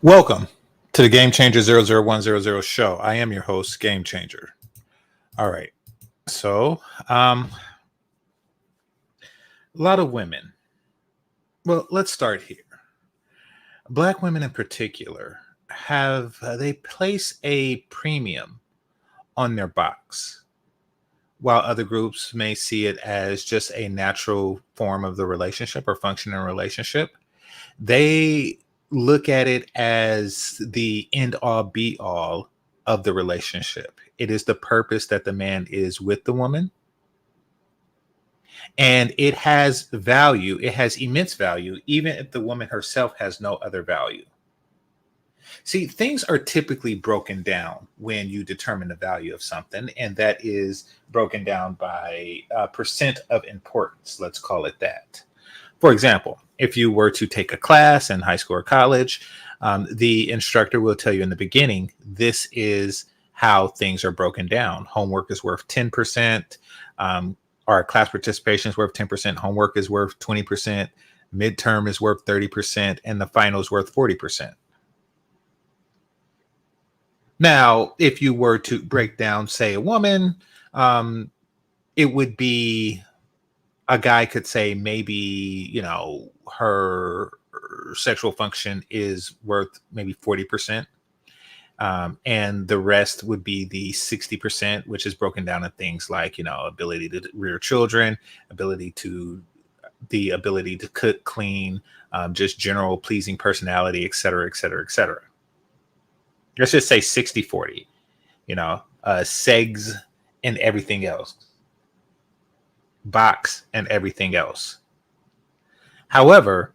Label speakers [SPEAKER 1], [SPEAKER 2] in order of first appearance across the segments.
[SPEAKER 1] Welcome to the GameChanger 00100 show. I am your host, GameChanger. All right. So, a lot of women. Well, let's start here. Black women in particular have they place a premium on their box, while other groups may see it as just a natural form of the relationship or functioning relationship. They look at it as the end all be all of the relationship. It is the purpose that the man is with the woman, and it has value. It has immense value, even if the woman herself has no other value. See, things are typically broken down when you determine the value of something, and that is broken down by percent of importance. Let's call it that. For example, if you were to take a class in high school or college, the instructor will tell you in the beginning, this is how things are broken down. Homework is worth 10%. Our class participation is worth 10%. Homework is worth 20%. Midterm is worth 30%. And the final is worth 40%. Now, if you were to break down, say, a woman, it would be a guy could say maybe, her sexual function is worth maybe 40%. And the rest would be the 60%, which is broken down in things like, ability to rear children, the ability to cook, clean, just general pleasing personality, et cetera, et cetera, et cetera. Let's just say 60-40, segs and everything else, box and everything else. However,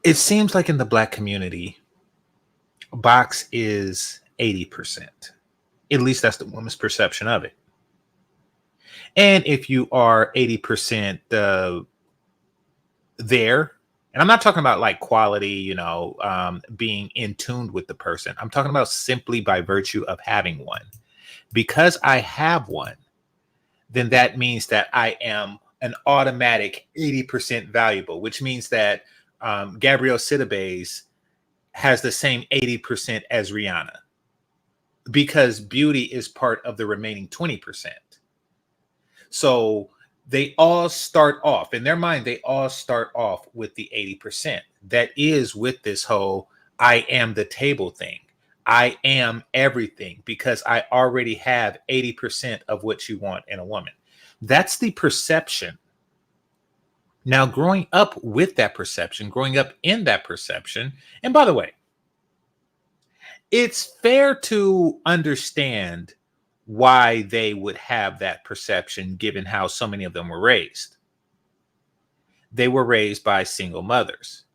[SPEAKER 1] it seems like in the Black community, box is 80%. At least that's the woman's perception of it. And if you are 80% there, and I'm not talking about like quality, being in tune with the person. I'm talking about simply by virtue of having one. Because I have one, then that means that I am an automatic 80% valuable, which means that Gabrielle Sidibe's has the same 80% as Rihanna, because beauty is part of the remaining 20%. So they all start off in their mind, they all start off with the 80%. That is with this whole I am the table thing. I am everything because I already have 80% of what you want in a woman. That's the perception. Now, growing up with that perception, growing up in that perception, and by the way, it's fair to understand why they would have that perception given how so many of them were raised. They were raised by single mothers,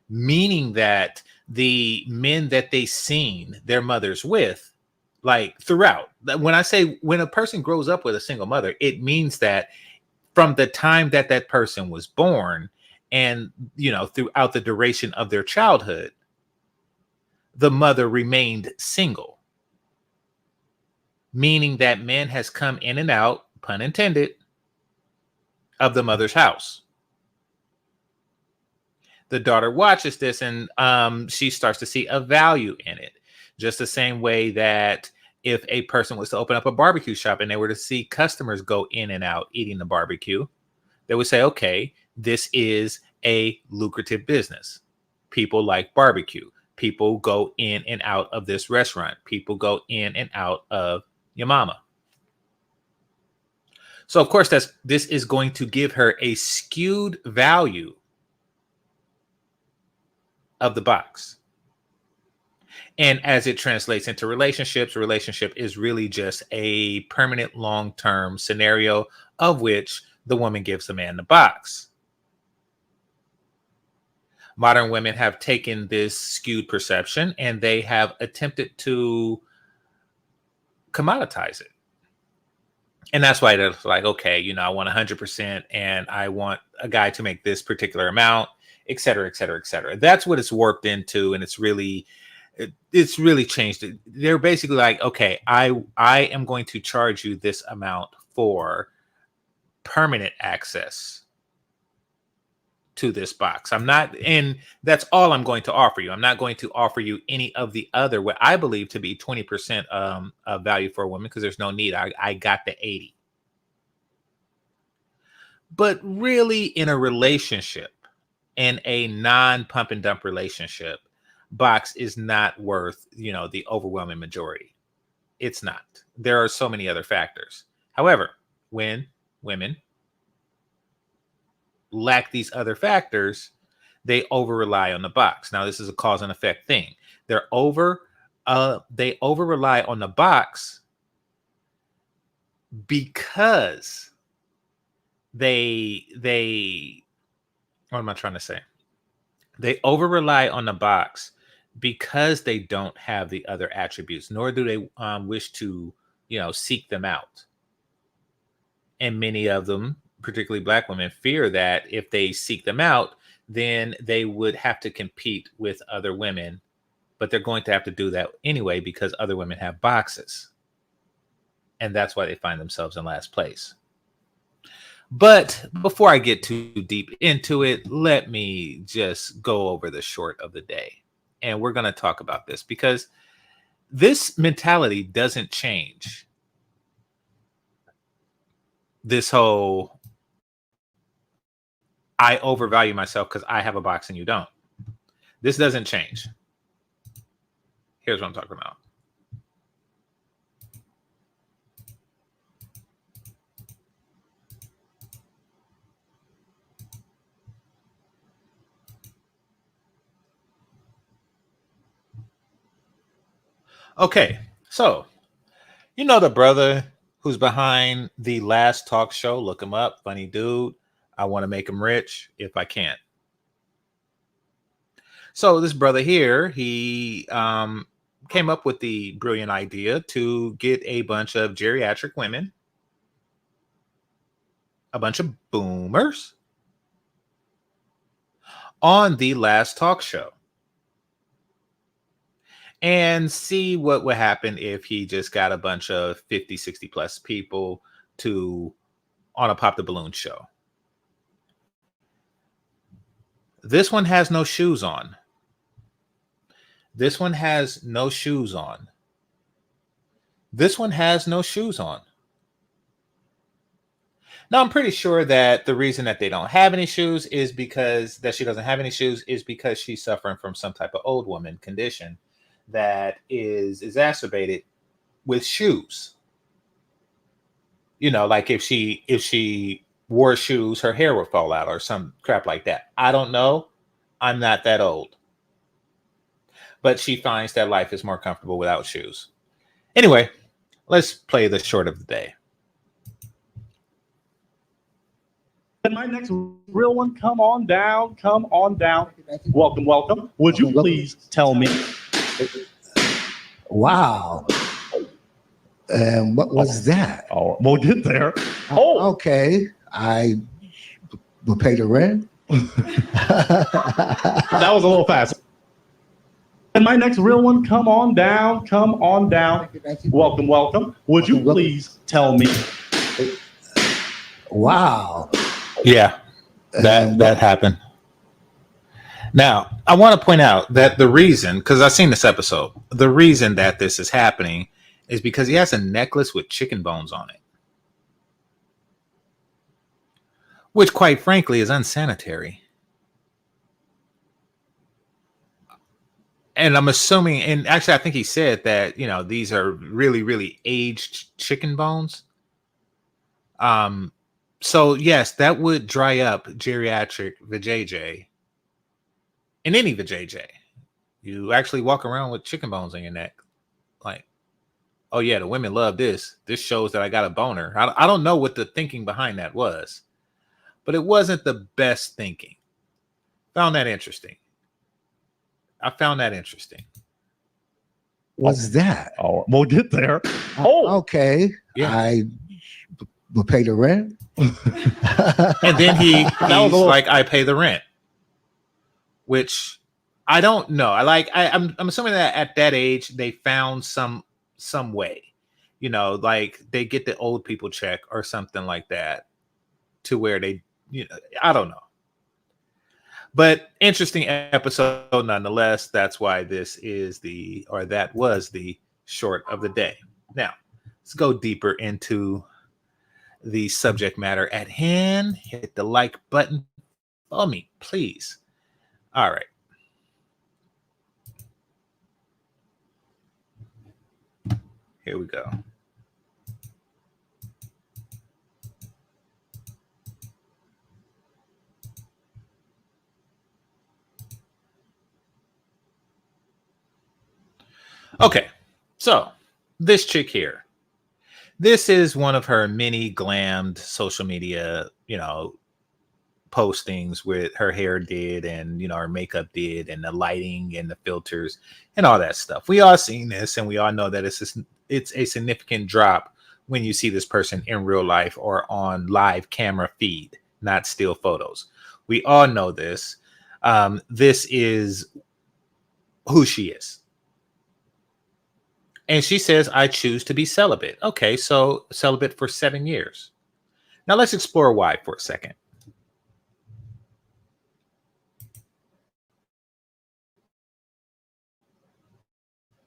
[SPEAKER 1] meaning that the men that they seen their mothers with, like throughout, when I say when a person grows up with a single mother, it means that from the time that that person was born and, throughout the duration of their childhood, the mother remained single, meaning that man has come in and out, pun intended, of the mother's house. The daughter watches this and she starts to see a value in it. Just the same way that if a person was to open up a barbecue shop and they were to see customers go in and out eating the barbecue, they would say, okay, this is a lucrative business. People like barbecue. People go in and out of this restaurant. People go in and out of your mama. So, of course, this is going to give her a skewed value of the box. And as it translates into relationships, a relationship is really just a permanent long-term scenario of which the woman gives the man the box. Modern women have taken this skewed perception and they have attempted to commoditize it. And that's why they're like, okay, I want 100% and I want a guy to make this particular amount, et cetera, et cetera, et cetera. That's what it's warped into. And it's really changed it. They're basically like, okay, I am going to charge you this amount for permanent access. to this box. I'm not, and that's all I'm going to offer you. I'm not going to offer you any of the other, what I believe to be 20% of value for a woman, because there's no need. I got the 80. But really, in a relationship, in a non-pump and dump relationship, box is not worth, the overwhelming majority. It's not. There are so many other factors. However, when women lack these other factors, they over rely on the box. Now, this is a cause and effect thing. They over rely on the box because they what am I trying to say? They over rely on the box because they don't have the other attributes, nor do they wish to, seek them out. And many of them, particularly Black women, fear that if they seek them out, then they would have to compete with other women. But they're going to have to do that anyway because other women have boxes. And that's why they find themselves in last place. But before I get too deep into it, let me just go over the short of the day. And we're going to talk about this because this mentality doesn't change. This whole, I overvalue myself because I have a box and you don't. This doesn't change. Here's what I'm talking about. Okay, so the brother who's behind the Last Talk Show. Look him up. Funny dude. I want to make him rich if I can. So this brother here, he came up with the brilliant idea to get a bunch of geriatric women, a bunch of boomers, on the Last Talk Show and see what would happen if he just got a bunch of 50, 60 plus people on a Pop the Balloon show. This one has no shoes on. This one has no shoes on. This one has no shoes on. Now, I'm pretty sure that the reason that they don't have any shoes is because that she doesn't have any shoes is because she's suffering from some type of old woman condition that is exacerbated with shoes. Like if she wore shoes, her hair would fall out or some crap like that. I don't know. I'm not that old. But she finds that life is more comfortable without shoes. Anyway, let's play the short of the day.
[SPEAKER 2] And my next real one, come on down, come on down. Welcome, welcome. Would you please tell me?
[SPEAKER 3] Wow. And what was that?
[SPEAKER 2] Oh, we'll get there.
[SPEAKER 3] Oh, okay. I will pay the rent.
[SPEAKER 2] That was a little fast. And my next real one, come on down, come on down. Welcome, welcome. Would you please tell me?
[SPEAKER 3] Wow.
[SPEAKER 1] Yeah, that happened. Now, I want to point out that the reason, because I've seen this episode, the reason that this is happening is because he has a necklace with chicken bones on it, which quite frankly is unsanitary. And I'm assuming, and actually I think he said that, these are really, really aged chicken bones. So yes, that would dry up geriatric vajayjay. In any vajayjay, you actually walk around with chicken bones in your neck. Like, oh yeah, the women love this. This shows that I got a boner. I don't know what the thinking behind that was, but it wasn't the best thinking. Found that interesting. I found that interesting.
[SPEAKER 3] What's that?
[SPEAKER 2] Oh, we'll get there.
[SPEAKER 3] Okay.
[SPEAKER 1] Yeah.
[SPEAKER 3] I will pay the rent.
[SPEAKER 1] And then he's like, I pay the rent, which I don't know. I'm assuming that at that age they found some way, like they get the old people check or something like that, to where they, I don't know. But interesting episode nonetheless. That's why that was the short of the day. Now, let's go deeper into the subject matter at hand. Hit the like button. Follow me, please. All right. Here we go. Okay, so this chick here, this is one of her many glammed social media, postings with her hair did and, her makeup did and the lighting and the filters and all that stuff. We all seen this and we all know that it's a significant drop when you see this person in real life or on live camera feed, not still photos. We all know this. This is who she is. And she says, I choose to be celibate. Okay, so celibate for 7 years. Now let's explore why for a second.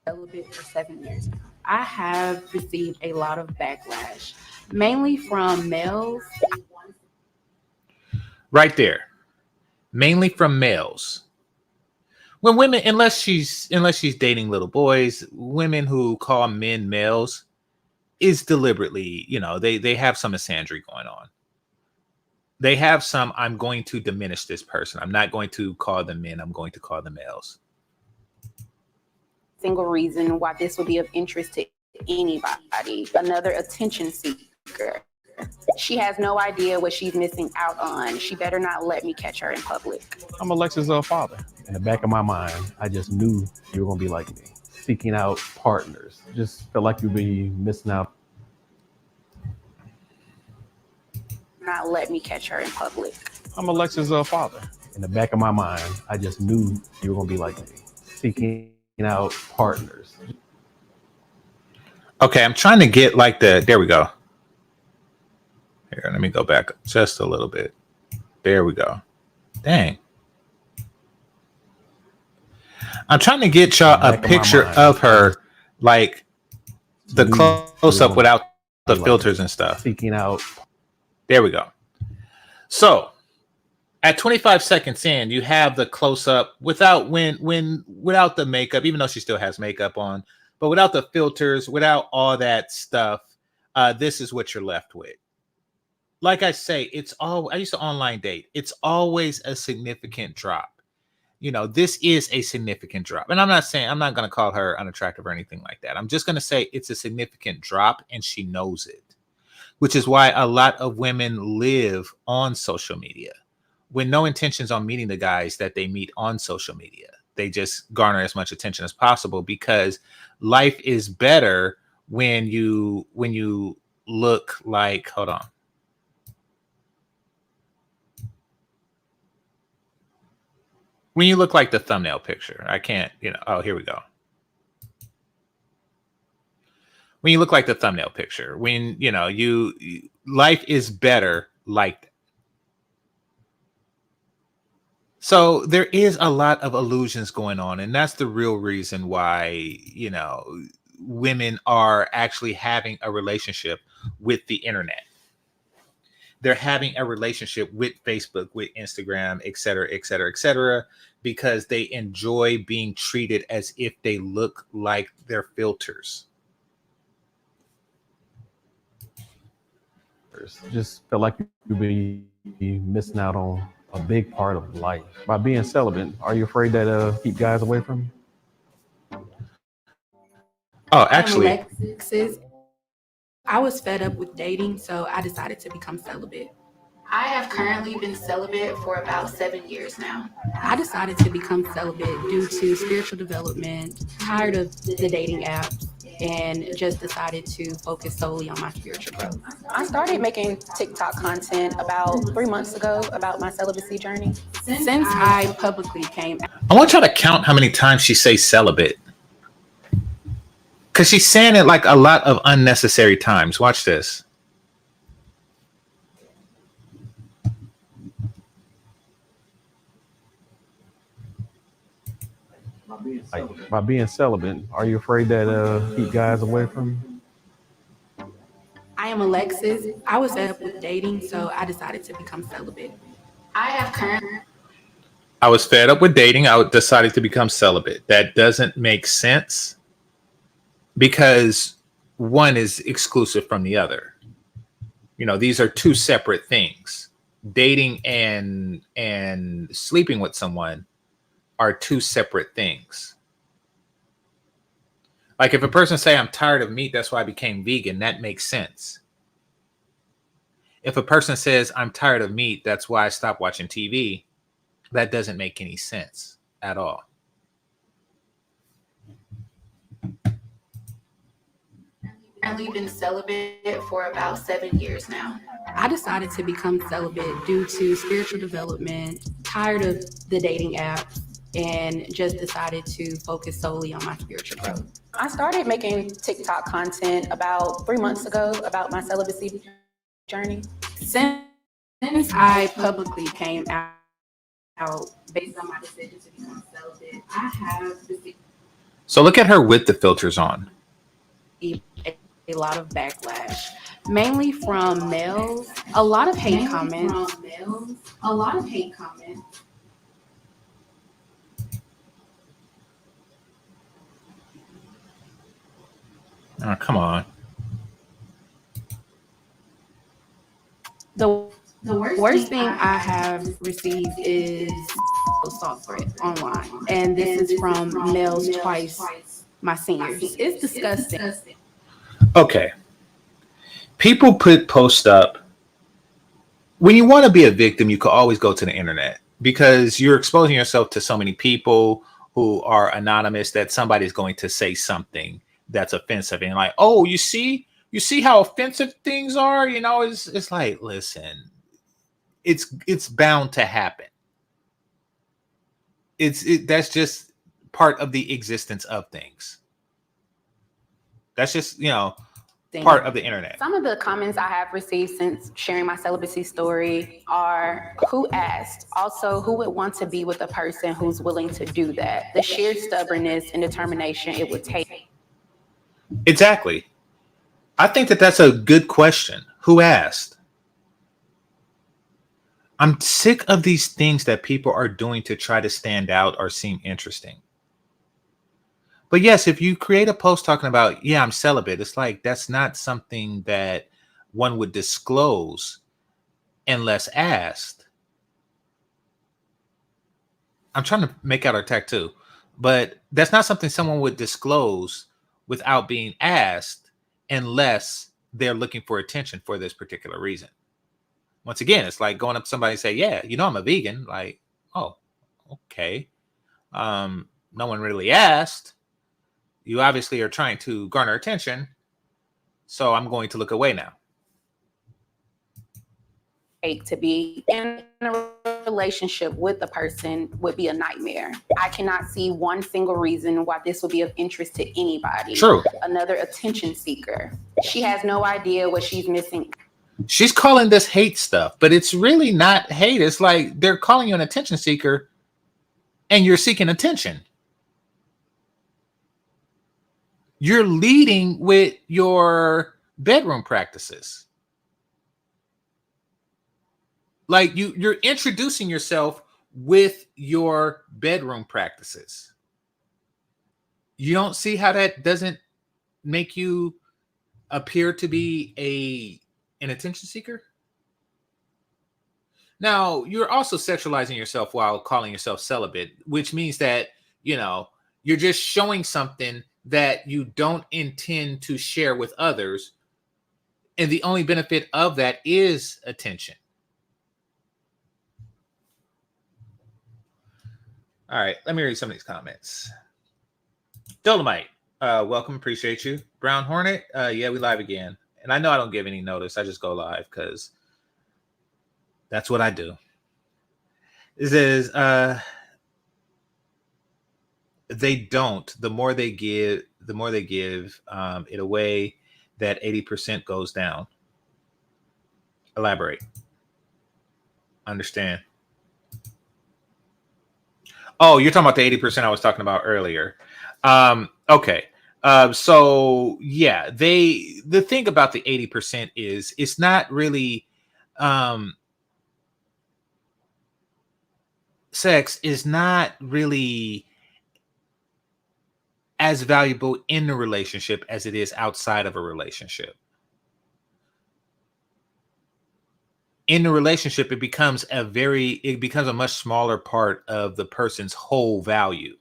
[SPEAKER 4] Celibate for 7 years. I have received a lot of backlash, mainly from males.
[SPEAKER 1] Right there. Mainly from males. When women, unless she's dating little boys, women who call men males is deliberately, they have some misandry going on. They have some, I'm going to diminish this person. I'm not going to call them men. I'm going to call them males.
[SPEAKER 4] Single reason why this would be of interest to anybody. Another attention seeker. She has no idea what she's missing out on. She better not let me catch her in public.
[SPEAKER 5] I'm Alexa's father. In the back of my mind, I just knew you were going to be like me. Seeking out partners. Just felt like you'd be missing out.
[SPEAKER 4] Not let me catch her in public.
[SPEAKER 5] I'm Alexa's father. In the back of my mind, I just knew you were going to be like me. Seeking out partners.
[SPEAKER 1] Okay, I'm trying to get there we go. Here, let me go back just a little bit. There we go. Dang. I'm trying to get y'all a picture of her, like the close up without the filters and stuff.
[SPEAKER 5] Seeking out.
[SPEAKER 1] There we go. So at 25 seconds in, you have the close up without without the makeup, even though she still has makeup on, but without the filters, without all that stuff. This is what you're left with. Like I say, I used to online date. It's always a significant drop. This is a significant drop. And I'm not going to call her unattractive or anything like that. I'm just going to say it's a significant drop and she knows it, which is why a lot of women live on social media with no intentions on meeting the guys that they meet on social media. They just garner as much attention as possible because life is better when you look like, hold on. When you look like the thumbnail picture, I can't, oh, here we go. When you look like the thumbnail picture, when, life is better like that. So there is a lot of illusions going on. And that's the real reason why, women are actually having a relationship with the internet. They're having a relationship with Facebook, with Instagram, et cetera, because they enjoy being treated as if they look like their filters.
[SPEAKER 5] Just felt like you'd be missing out on a big part of life. By being celibate, are you afraid that keep guys away from you?
[SPEAKER 1] Oh, actually,
[SPEAKER 4] Alexis, I was fed up with dating, so I decided to become celibate. I have currently been celibate for about 7 years now. I decided to become celibate due to spiritual development, tired of the dating apps, and just decided to focus solely on my spiritual growth. I started making TikTok content about 3 months ago about my celibacy journey. Since I publicly came out.
[SPEAKER 1] I want y'all to count how many times she says celibate. Because she's saying it like a lot of unnecessary times. Watch this.
[SPEAKER 5] Like by being celibate, are you afraid that keep guys away from you?
[SPEAKER 4] I am Alexis. I was fed up with dating, so I decided to become celibate. I have currently.
[SPEAKER 1] I was fed up with dating. I decided to become celibate. That doesn't make sense because one is exclusive from the other. You know, these are two separate things. Dating and sleeping with someone are two separate things. Like if a person say I'm tired of meat, that's why I became vegan, that makes sense. If a person says I'm tired of meat, that's why I stopped watching TV, that doesn't make any sense at all.
[SPEAKER 4] Currently been celibate for about 7 years now. I decided to become celibate due to spiritual development, tired of the dating apps, and just decided to focus solely on my spiritual growth.
[SPEAKER 6] I started making TikTok content about 3 months ago about my celibacy journey.
[SPEAKER 4] Since I publicly came out based on my decision to become celibate, I have received
[SPEAKER 1] So look at her with the filters on.
[SPEAKER 4] a lot of backlash, mainly from males, a lot of hate comments.
[SPEAKER 1] Oh, come on.
[SPEAKER 4] The worst thing I have received is assault threat online, and this is from males twice my seniors. It's disgusting.
[SPEAKER 1] Okay. People put posts up. When you want to be a victim, you can always go to the internet because you're exposing yourself to so many people who are anonymous that somebody's going to say something that's offensive and like, oh, you see how offensive things are. You know, it's like, listen, it's bound to happen. That's just part of the existence of things. That's just, you know, part of the internet.
[SPEAKER 6] Some of the comments I have received since sharing my celibacy story are who asked, also who would want to be with a person who's willing to do that, the sheer stubbornness and determination it would take.
[SPEAKER 1] Exactly. I think that that's a good question. Who asked? I'm sick of these things that people are doing to try to stand out or seem interesting. But yes, if you create a post talking about, yeah, I'm celibate, it's like that's not something that one would disclose unless asked. I'm trying to make out our tattoo, but that's not something someone would disclose without being asked unless they're looking for attention for this particular reason. Once again, it's like going up to somebody and say, yeah, you know, I'm a vegan. Like, oh, okay. No one really asked. You obviously are trying to garner attention. So I'm going to look away now.
[SPEAKER 6] To be in a relationship with a person would be a nightmare. I cannot see one single reason why this would be of interest to anybody.
[SPEAKER 1] True.
[SPEAKER 6] Another attention seeker. She has no idea what she's missing.
[SPEAKER 1] She's calling this hate stuff, but it's really not hate. It's like they're calling you an attention seeker and you're seeking attention. You're leading with your bedroom practices. Like you're introducing yourself with your bedroom practices. You don't see how that doesn't make you appear to be an attention seeker? Now, you're also sexualizing yourself while calling yourself celibate, which means that, you know, you're just showing something that you don't intend to share with others. And the only benefit of that is attention. All right, let me read some of these comments. Dolomite, welcome, appreciate you. Brown Hornet, yeah, we live again. And I know I don't give any notice. I just go live because that's what I do. It says, they don't. The more they give it away, that 80% goes down. Elaborate. Understand. Oh, you're talking about the 80% I was talking about earlier. Okay. So yeah, the thing about the 80% is it's not really sex is not really as valuable in the relationship as it is outside of a relationship. In the relationship, it becomes a much smaller part of the person's whole value.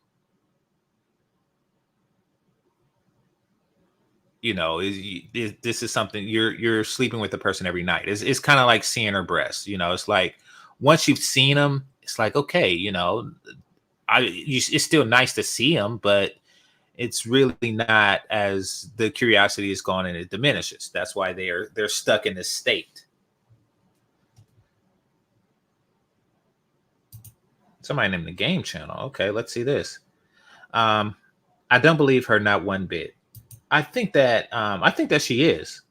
[SPEAKER 1] You know, this is something you're sleeping with the person every night. It's kind of like seeing her breasts. You know, it's like once you've seen them, it's like okay, you know, it's still nice to see them, but it's really not as the curiosity is gone and it diminishes. That's why they're stuck in this state. Somebody named the Game Channel. Okay, let's see this. I don't believe her not one bit. I think that she is.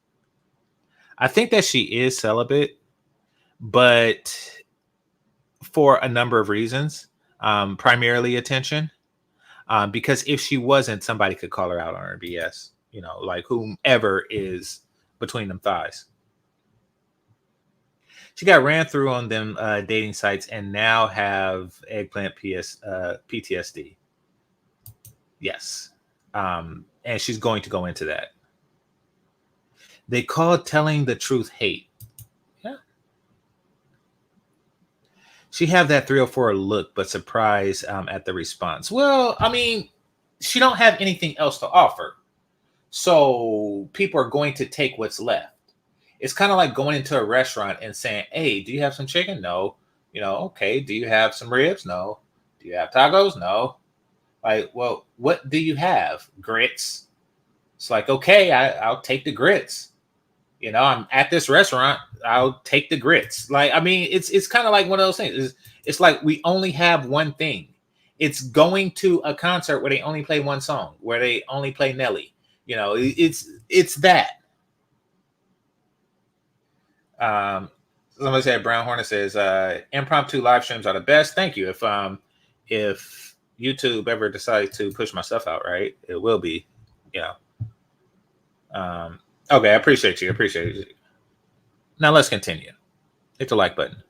[SPEAKER 1] I think that she is celibate, but for a number of reasons, primarily attention. Because if she wasn't, somebody could call her out on her BS. You know, like whomever is between them thighs. She got ran through on them dating sites and now have eggplant PTSD. Yes. And she's going to go into that. They call telling the truth hate. Yeah. She have that 304 look, but surprise at the response. Well, I mean, she don't have anything else to offer. So people are going to take what's left. It's kind of like going into a restaurant and saying, hey, do you have some chicken? No. You know, okay. Do you have some ribs? No. Do you have tacos? No. Like, well, what do you have? Grits. It's like, okay, I'll take the grits. You know, I'm at this restaurant. I'll take the grits. Like, I mean, it's kind of like one of those things. It's like we only have one thing. It's going to a concert where they only play one song, where they only play Nelly. You know, it's that. Somebody said Brown Hornet says impromptu live streams are the best. Thank you. If YouTube ever decides to push my stuff out, right, it will be. Yeah. Okay, I appreciate you. Now let's continue. Hit the like button.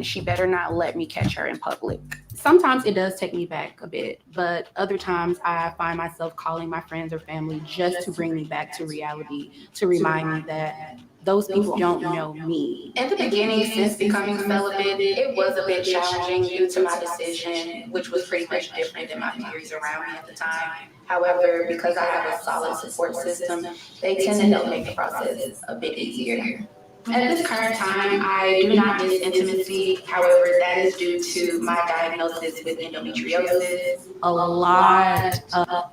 [SPEAKER 6] She better not let me catch her in public.
[SPEAKER 4] Sometimes it does take me back a bit, but other times I find myself calling my friends or family just to bring me back to reality, to remind me that those people don't know me.
[SPEAKER 6] In the beginning, since becoming celibate, it was a bit challenging due to my decision, which was pretty much different than my peers around me at the time. However, because I have a solid support system, they tend to help make the process a bit easier. At this current time, I do not miss intimacy. However, that is due to my diagnosis with endometriosis.
[SPEAKER 4] A lot of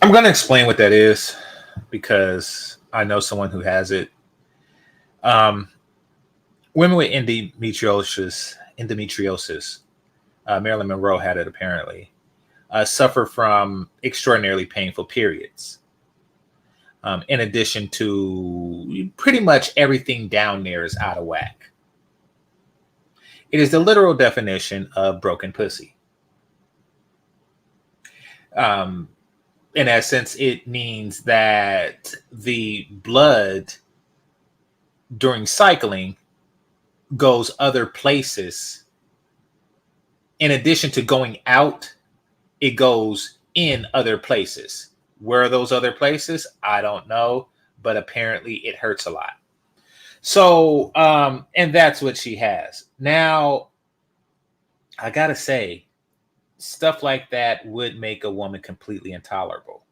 [SPEAKER 1] I'm going to explain what that is because I know someone who has it. Women with endometriosis, Marilyn Monroe had it apparently, suffer from extraordinarily painful periods. In addition to pretty much everything down there is out of whack. It is the literal definition of broken pussy. In essence, it means that the blood during cycling goes other places. In addition to going out, it goes in other places. Where are those other places? I don't know, but apparently it hurts a lot. So, and that's what she has. Now, I gotta say, stuff like that would make a woman completely intolerable.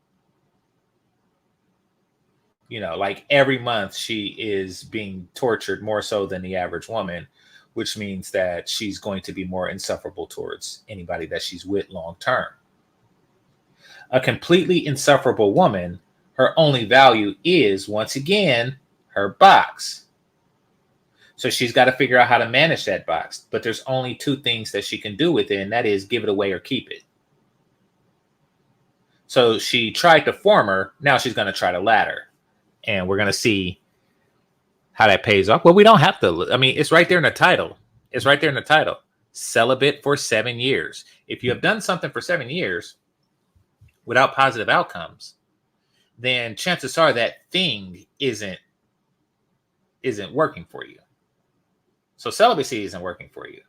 [SPEAKER 1] You know, like every month she is being tortured more so than the average woman, which means that she's going to be more insufferable towards anybody that she's with long term. A completely insufferable woman, her only value is, once again, her box. So she's got to figure out how to manage that box. But there's only two things that she can do with it, and that is give it away or keep it. So she tried to form her. Now she's going to try to ladder. And we're going to see How that pays off? Well, we don't have to. I mean, it's right there in the title. It's right there in the title. Celibate for 7 years. If you have done something for 7 years without positive outcomes, then chances are that thing isn't working for you. So celibacy isn't working for you.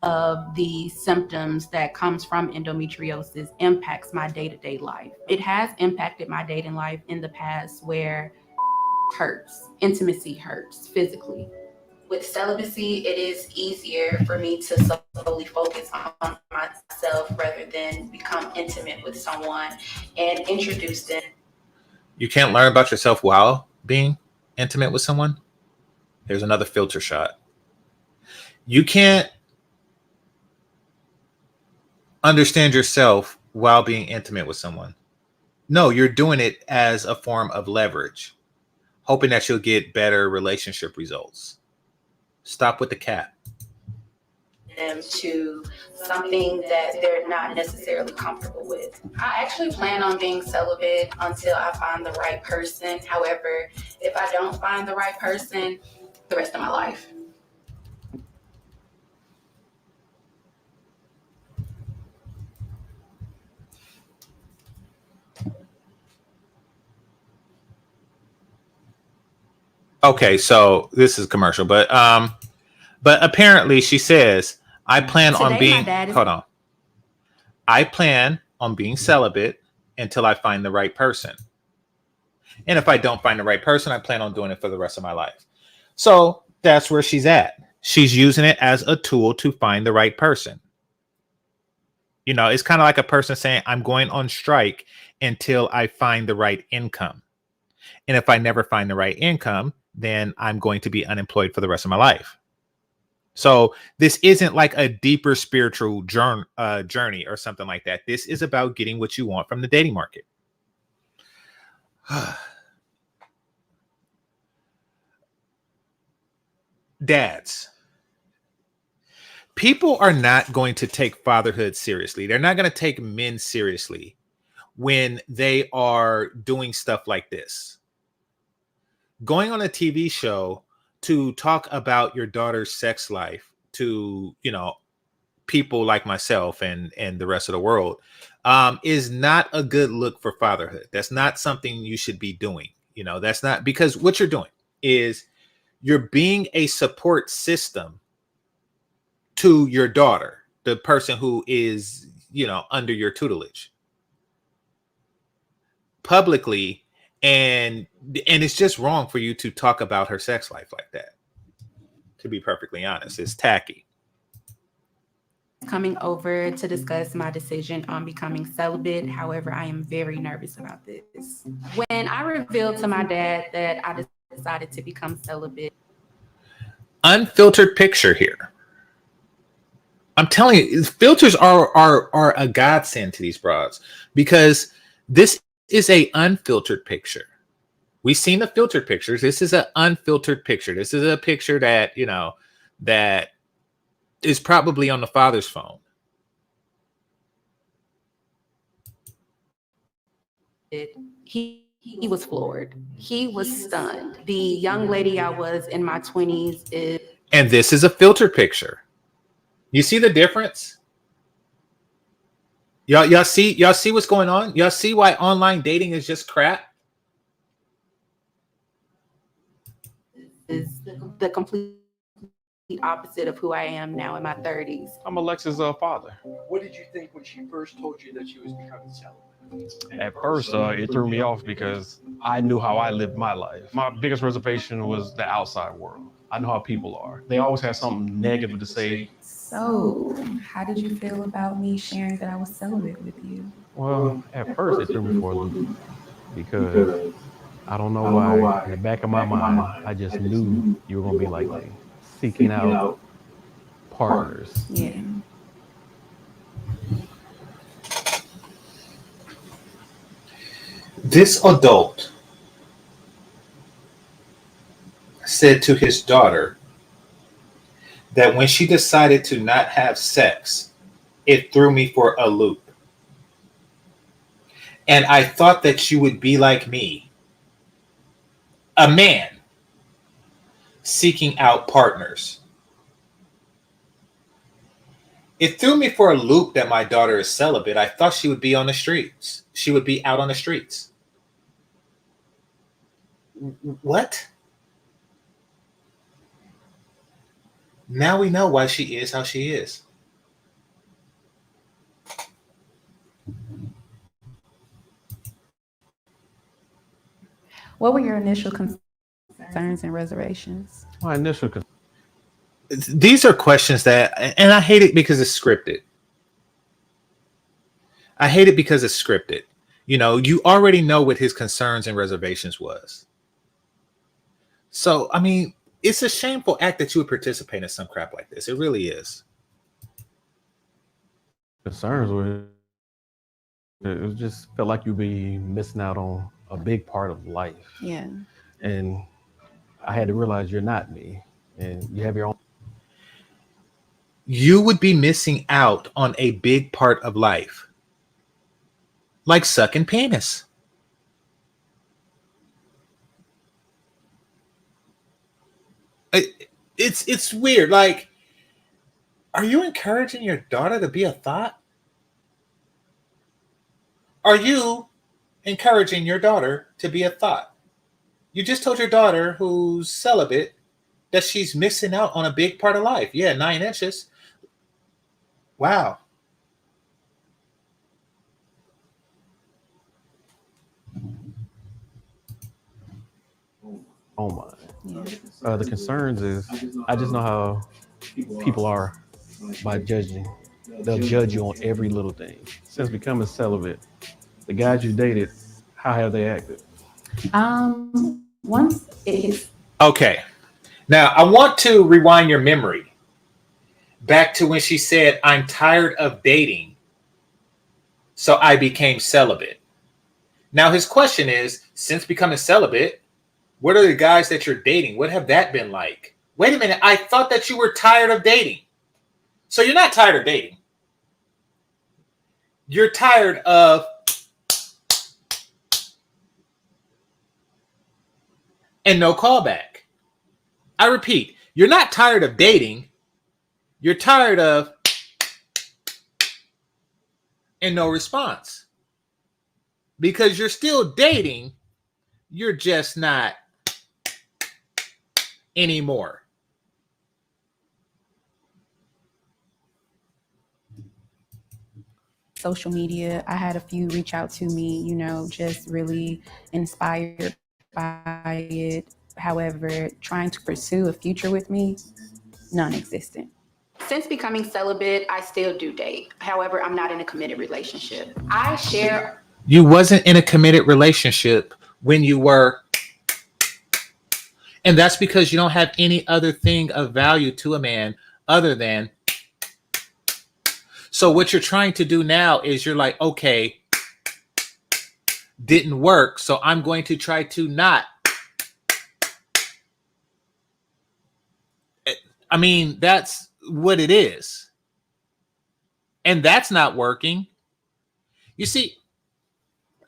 [SPEAKER 4] Of the symptoms that comes from endometriosis impacts my day-to-day life. It has impacted my dating life in the past where hurts, intimacy hurts physically. With celibacy, it is easier for me to solely focus on myself rather than become intimate with someone and introduce them.
[SPEAKER 1] You can't learn about yourself while being intimate with someone. Here's another filter shot. You can't understand yourself while being intimate with someone. No, you're doing it as a form of leverage, hoping that you'll get better relationship results. Stop with the cap.
[SPEAKER 4] Them to something that they're not necessarily comfortable with. I actually plan on being celibate until I find the right person. However, if I don't find the right person, the rest of my life.
[SPEAKER 1] Okay, so this is commercial, but apparently she says, I plan on
[SPEAKER 4] Today,
[SPEAKER 1] being
[SPEAKER 4] my dad is-
[SPEAKER 1] hold on. I plan on being celibate until I find the right person. And if I don't find the right person, I plan on doing it for the rest of my life. So that's where she's at. She's using it as a tool to find the right person. You know, it's kind of like a person saying, I'm going on strike until I find the right income. And if I never find the right income, then I'm going to be unemployed for the rest of my life. So this isn't like a deeper spiritual journey or something like that. This is about getting what you want from the dating market. Dads, people are not going to take fatherhood seriously. They're not going to take men seriously when they are doing stuff like this. Going on a TV show to talk about your daughter's sex life to, you know, people like myself and the rest of the world is not a good look for fatherhood. That's not something you should be doing. You know, that's not, because what you're doing is you're being a support system to your daughter, the person who is, you know, under your tutelage publicly. And it's just wrong for you to talk about her sex life like that. To be perfectly honest, it's tacky.
[SPEAKER 4] Coming over to discuss my decision on becoming celibate. However, I am very nervous about this. When I revealed to my dad that I decided to become celibate.
[SPEAKER 1] Unfiltered picture here. I'm telling you, filters are a godsend to these broads, because this is a unfiltered picture. We've seen the filtered pictures. This is an unfiltered picture. This is a picture that, you know, that is probably on the father's phone.
[SPEAKER 4] He was floored. He was stunned. The young lady I was in my 20s is.
[SPEAKER 1] And this is a filtered picture. You see the difference? Y'all see what's going on? Y'all see why online dating is just crap?
[SPEAKER 4] Is the complete opposite of who I am now in my 30s.
[SPEAKER 5] I'm Alexa's father.
[SPEAKER 7] What did you think when she first told you that she was becoming celibate?
[SPEAKER 5] At first, it threw me off because I knew how I lived my life. My biggest reservation was the outside world. I know how people are. They always have something negative to say.
[SPEAKER 4] So, how did you feel about me sharing that I was celibate with you?
[SPEAKER 5] Well, at first it threw me for a loop because I don't know why. In the back of my mind, I just knew you were gonna be like me, seeking out partners.
[SPEAKER 4] Yeah.
[SPEAKER 1] This adult said to his daughter that when she decided to not have sex, it threw me for a loop. And I thought that you would be like me a man seeking out partners. It threw me for a loop that my daughter is celibate. I thought she would be on the streets. She would be out on the streets. What? Now we know why she is how she is.
[SPEAKER 6] What were your initial concerns and reservations?
[SPEAKER 5] My initial
[SPEAKER 1] These are questions that, and I hate it because it's scripted. I hate it because it's scripted. You know, you already know what his concerns and reservations was. So, I mean, it's a shameful act that you would participate in some crap like this. It really is.
[SPEAKER 5] concerns were it just felt like you'd be missing out on a big part of life.
[SPEAKER 6] Yeah.
[SPEAKER 5] And I had to realize you're not me, and you have your own.
[SPEAKER 1] You would be missing out on a big part of life, like sucking penis. It's weird. Like, are you encouraging your daughter to be a thought? Are you encouraging your daughter to be a thought? You just told your daughter who's celibate that she's missing out on a big part of life. Yeah, 9 inches. Wow.
[SPEAKER 5] Oh my.
[SPEAKER 6] Yeah.
[SPEAKER 5] The concerns is I just know how people are by judging. They'll judge you on every little thing. Since becoming celibate, the guys you dated, how have they acted?
[SPEAKER 6] Once it hits.
[SPEAKER 1] Okay. Now, I want to rewind your memory back to when she said, I'm tired of dating, so I became celibate. Now, his question is, since becoming celibate, what are the guys that you're dating? What have that been like? Wait a minute. I thought that you were tired of dating. So you're not tired of dating. You're tired of and no callback. I repeat, you're not tired of dating. You're tired of and no response. Because you're still dating, you're just not anymore.
[SPEAKER 6] Social media, I had a few reach out to me, you know, just really inspired by it. However, trying to pursue a future with me, non-existent. Since becoming celibate, I still do date. However, I'm not in a committed relationship. I share.
[SPEAKER 1] You wasn't in a committed relationship when you were. And that's because you don't have any other thing of value to a man other than. So what you're trying to do now is you're like, okay, didn't work, so I'm going to try to not. I mean, that's what it is. And that's not working. You see,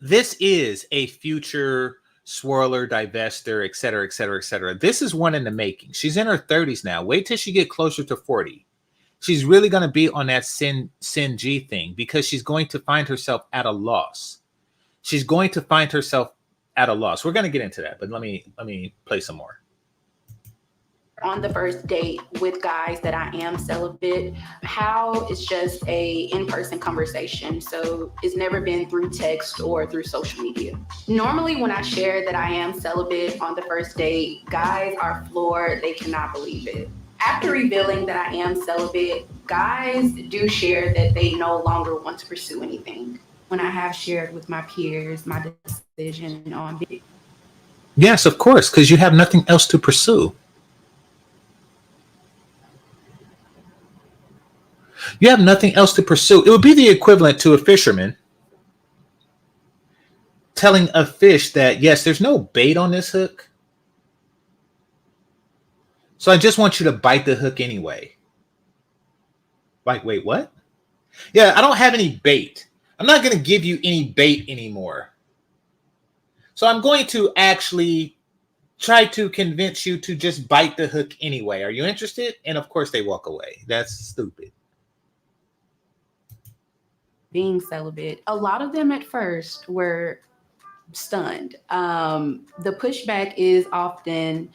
[SPEAKER 1] this is a future swirler, divester, et cetera, et cetera, et cetera. This is one in the making. She's in her 30s now. Wait till she get closer to 40. She's really going to be on that sin G thing because she's going to find herself at a loss. She's going to find herself at a loss. We're going to get into that, but let me play some more.
[SPEAKER 6] On the first date with guys that I am celibate, how it's just a in-person conversation. So it's never been through text or through social media. Normally when I share that I am celibate on the first date, guys are floored. They cannot believe it. After revealing that I am celibate, guys do share that they no longer want to pursue anything. When I have shared with my peers my decision on it.
[SPEAKER 1] Yes, of course, because you have nothing else to pursue. You have nothing else to pursue. It would be the equivalent to a fisherman telling a fish that, yes, there's no bait on this hook. So I just want you to bite the hook anyway. Like, wait, what? Yeah, I don't have any bait. I'm not going to give you any bait anymore. So I'm going to actually try to convince you to just bite the hook anyway. Are you interested? And of course they walk away. That's stupid.
[SPEAKER 6] Being celibate, a lot of them at first were stunned. The pushback is often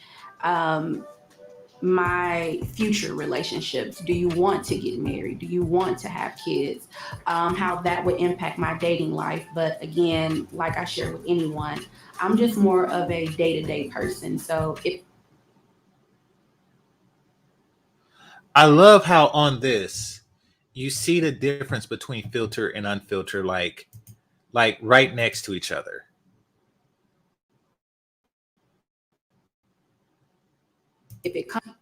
[SPEAKER 6] my future relationships. Do you want to get married? Do you want to have kids? How that would impact my dating life. But again, like I share with anyone, I'm just more of a day-to-day person. So if
[SPEAKER 1] I love how on this you see the difference between filter and unfilter, like right next to each other.
[SPEAKER 6] it comes,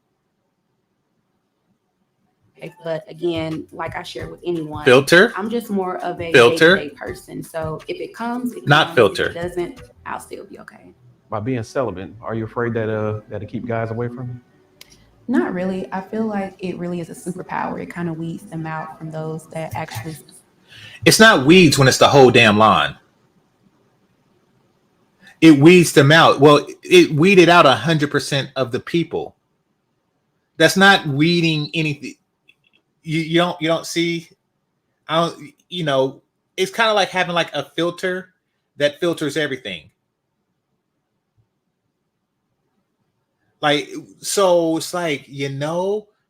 [SPEAKER 6] but again, like I share with anyone,
[SPEAKER 1] Filter,
[SPEAKER 6] I'm just more of a
[SPEAKER 1] Filter.
[SPEAKER 6] day-to-day person. So if it comes, it
[SPEAKER 1] Not
[SPEAKER 6] comes.
[SPEAKER 1] filter.
[SPEAKER 6] If it doesn't, I'll still be okay.
[SPEAKER 5] By being celibate, are you afraid that that'll keep guys away from you?
[SPEAKER 6] Not really. I feel like it really is a superpower. It kind of weeds them out from those that actually.
[SPEAKER 1] It's not weeds when it's the whole damn lawn. It weeds them out. Well, it weeded out 100% of the people. That's not weeding anything. You don't see. I don't. You know, it's kind of like having like a filter that filters everything. Like, so it's like,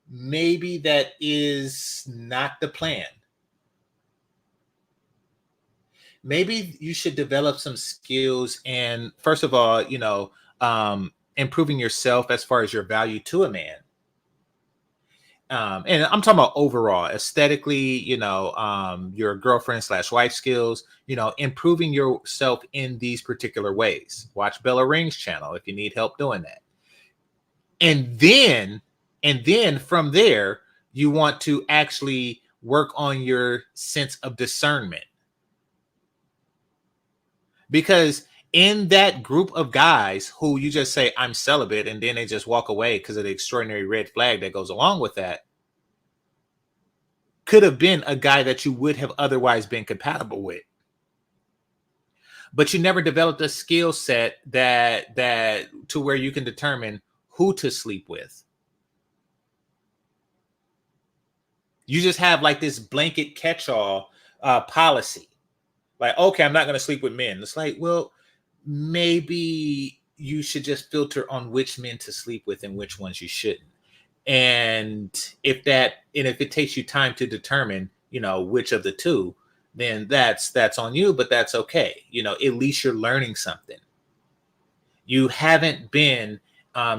[SPEAKER 1] maybe that is not the plan. Maybe you should develop some skills, and first of all, improving yourself as far as your value to a man. And I'm talking about overall aesthetically, your girlfriend / wife skills, improving yourself in these particular ways. Watch Bella Ring's channel if you need help doing that. And then from there, you want to actually work on your sense of discernment. Because in that group of guys who you just say, I'm celibate, and then they just walk away because of the extraordinary red flag that goes along with that, could have been a guy that you would have otherwise been compatible with. But you never developed a skill set that to where you can determine who to sleep with. You just have like this blanket catch-all policy. Like, okay, I'm not going to sleep with men. It's like, well, maybe you should just filter on which men to sleep with and which ones you shouldn't. And if it takes you time to determine, which of the two, then that's on you, but that's okay. At least you're learning something. You haven't been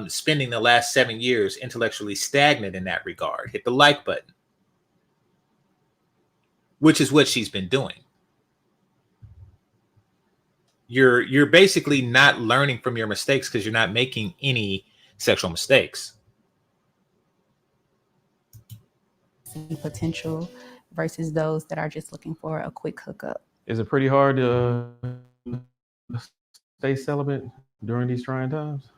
[SPEAKER 1] spending the last 7 years intellectually stagnant in that regard. Hit the like button, which is what she's been doing. You're basically not learning from your mistakes because you're not making any sexual mistakes.
[SPEAKER 6] Potential versus those that are just looking for a quick hookup.
[SPEAKER 5] Is it pretty hard to stay celibate during these trying times?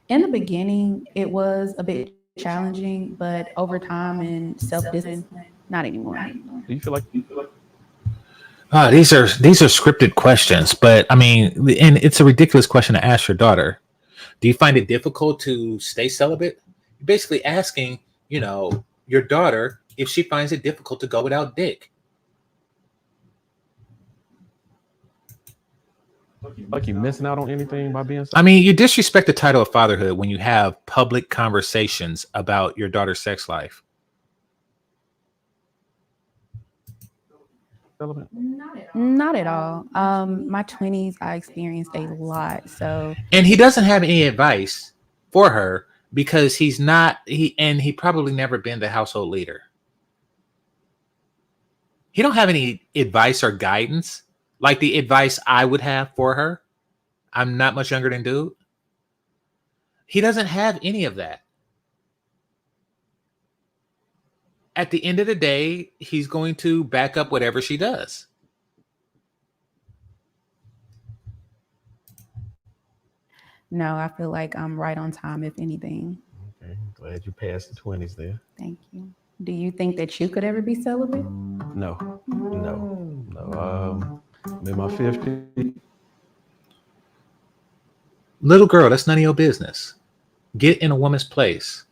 [SPEAKER 6] In the beginning, it was a bit challenging, but over time and self-discipline, not anymore.
[SPEAKER 5] Do you feel like
[SPEAKER 1] these are scripted questions, but I mean, and it's a ridiculous question to ask your daughter. Do you find it difficult to stay celibate? You're basically asking, your daughter if she finds it difficult to go without dick.
[SPEAKER 5] like you're missing out on anything by being celibate?
[SPEAKER 1] I mean, you disrespect the title of fatherhood when you have public conversations about your daughter's sex life.
[SPEAKER 5] Celibate?
[SPEAKER 6] Not at all. My 20s, I experienced a lot. So,
[SPEAKER 1] And he doesn't have any advice for her because he probably never been the household leader. He don't have any advice or guidance like the advice I would have for her. I'm not much younger than dude. He doesn't have any of that. At the end of the day, he's going to back up whatever she does.
[SPEAKER 6] no, I feel like I'm right on time, if anything.
[SPEAKER 5] Okay, glad you passed the 20s there.
[SPEAKER 6] Thank you. Do you think that you could ever be celibate?
[SPEAKER 5] No. I'm in my 50s.
[SPEAKER 1] Little girl, that's none of your business. Get in a woman's place.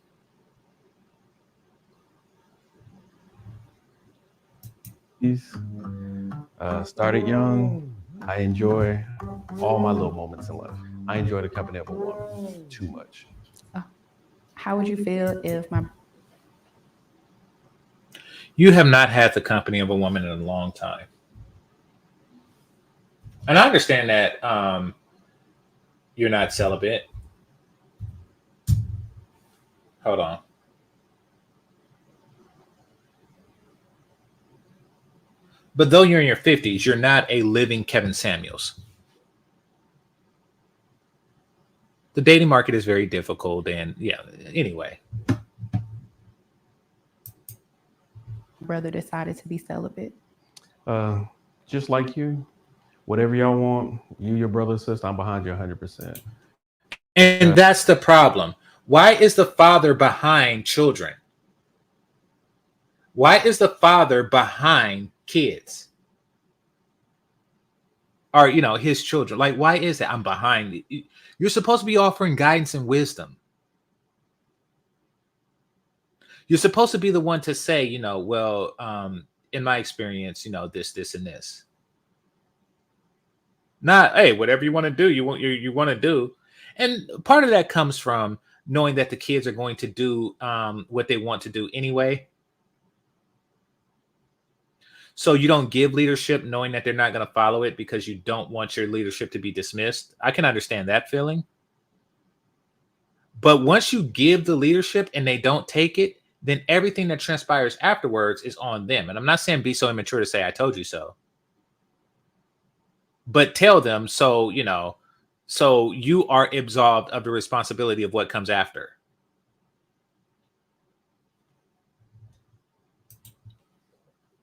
[SPEAKER 5] Started young. I enjoy all my little moments in life. I enjoy the company of a woman too much.
[SPEAKER 6] How would you feel if my
[SPEAKER 1] You have not had the company of a woman in a long time. And I understand that you're not celibate. Hold on. But though you're in your 50s, you're not a living Kevin Samuels. The dating market is very difficult. And yeah, anyway.
[SPEAKER 6] brother decided to be celibate?
[SPEAKER 5] Just like you, whatever y'all want, you, your brother, sister, I'm behind you 100%.
[SPEAKER 1] And that's the problem. Why is the father behind children? Why is the father behind kids? Or, you know, his children? Like, why is that? I'm behind. You're supposed to be offering guidance and wisdom. You're supposed to be the one to say, you know, well, in my experience, you know, this, and this. Not, hey, whatever you want to do, you want to do. And part of that comes from knowing that the kids are going to do what they want to do anyway. So you don't give leadership knowing that they're not going to follow it because you don't want your leadership to be dismissed. I can understand that feeling. But once you give the leadership and they don't take it, then everything that transpires afterwards is on them. And I'm not saying be so immature to say, I told you so. But tell them so, you know, so you are absolved of the responsibility of what comes after.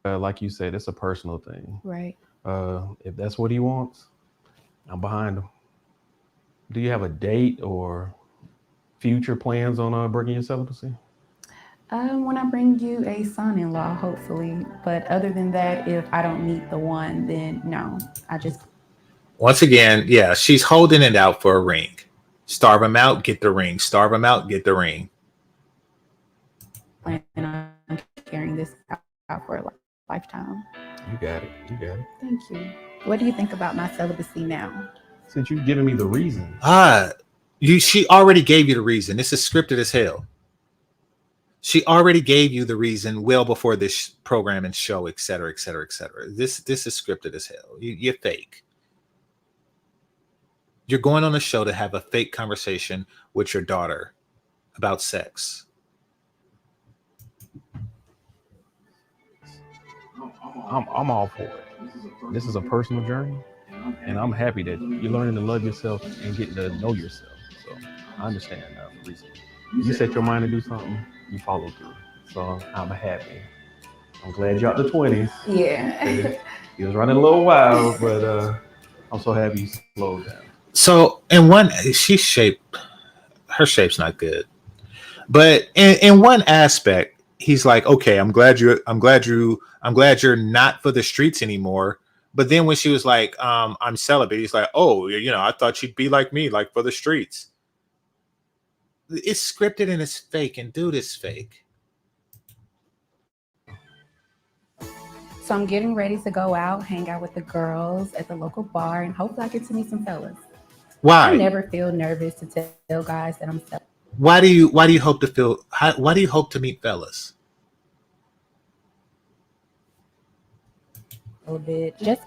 [SPEAKER 5] Like you said, it's a personal thing.
[SPEAKER 6] Right.
[SPEAKER 5] If that's what he wants, I'm behind him. Do you have a date or future plans on breaking your celibacy?
[SPEAKER 6] When I bring you a son-in-law, hopefully. But other than that, if I don't meet the one, then no. I just
[SPEAKER 1] Once again, yeah, she's holding it out for a ring. Starve him out, get the ring. Starve him out, get the ring.
[SPEAKER 6] plan on carrying this out for a lifetime.
[SPEAKER 5] You got it. You got it.
[SPEAKER 6] Thank you. What do you think about my celibacy now?
[SPEAKER 5] Since you've given me the reason.
[SPEAKER 1] She already gave you the reason. This is scripted as hell. She already gave you the reason well before this program and show, et cetera, et cetera, et cetera. This is scripted as hell. You're fake. You're going on a show to have a fake conversation with your daughter about sex.
[SPEAKER 5] I'm all for it. This is a personal journey, and I'm happy that you're learning to love yourself and getting to know yourself. So I understand the reason. You set your mind to do something, you follow through. So I'm happy. I'm glad you're out the 20s.
[SPEAKER 6] Yeah.
[SPEAKER 5] You was running a little wild, but I'm so happy you slowed down.
[SPEAKER 1] So her shape's not good. But in one aspect, he's like, okay, I'm glad you're not for the streets anymore. But then when she was like, I'm celibate, he's like, oh, you know, I thought you'd be like me, like for the streets. It's scripted and it's fake, and dude, it's fake.
[SPEAKER 6] So I'm getting ready to go out, hang out with the girls at the local bar, and hopefully I get to meet some fellas.
[SPEAKER 1] Why?
[SPEAKER 6] I never feel nervous to tell guys that I'm celibate.
[SPEAKER 1] Why do you hope to meet fellas?
[SPEAKER 6] A little bit, just